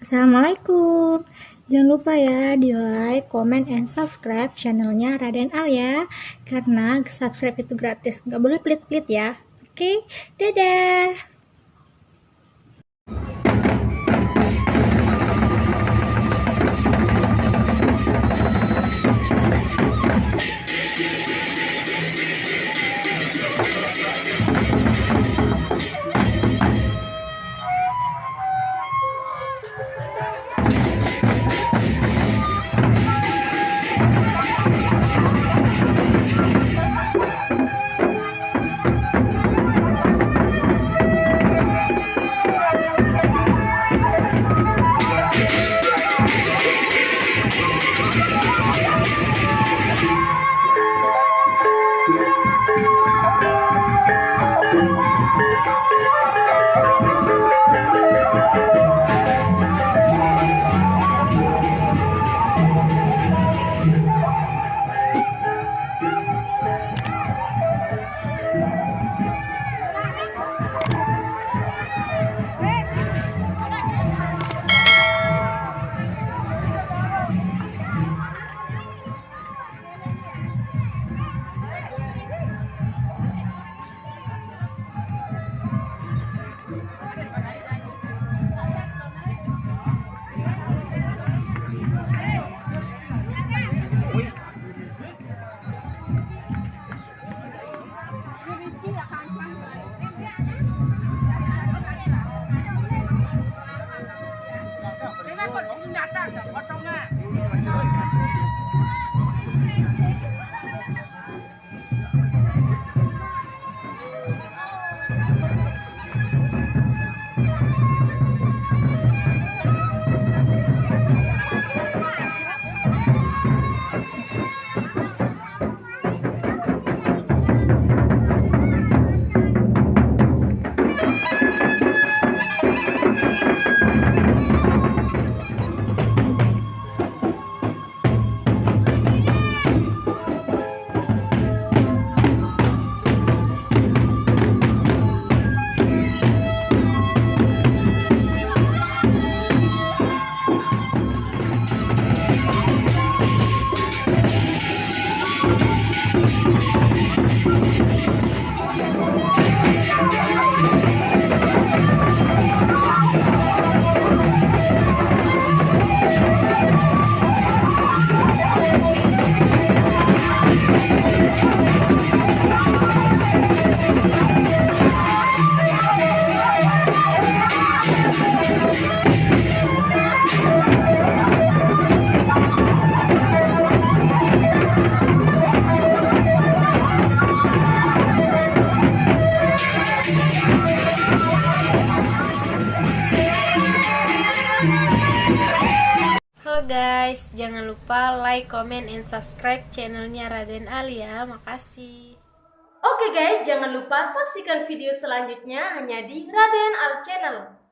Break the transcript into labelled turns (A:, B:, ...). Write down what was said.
A: Assalamualaikum. Jangan lupa ya di like, comment, and subscribe channelnya Raden Al ya. Karena subscribe itu gratis, nggak boleh pelit-pelit ya. Oke, dadah. Halo guys, jangan lupa like, comment, and subscribe channelnya Raden Al ya. Makasih.
B: Oke guys, jangan lupa saksikan video selanjutnya hanya di Raden Al Channel.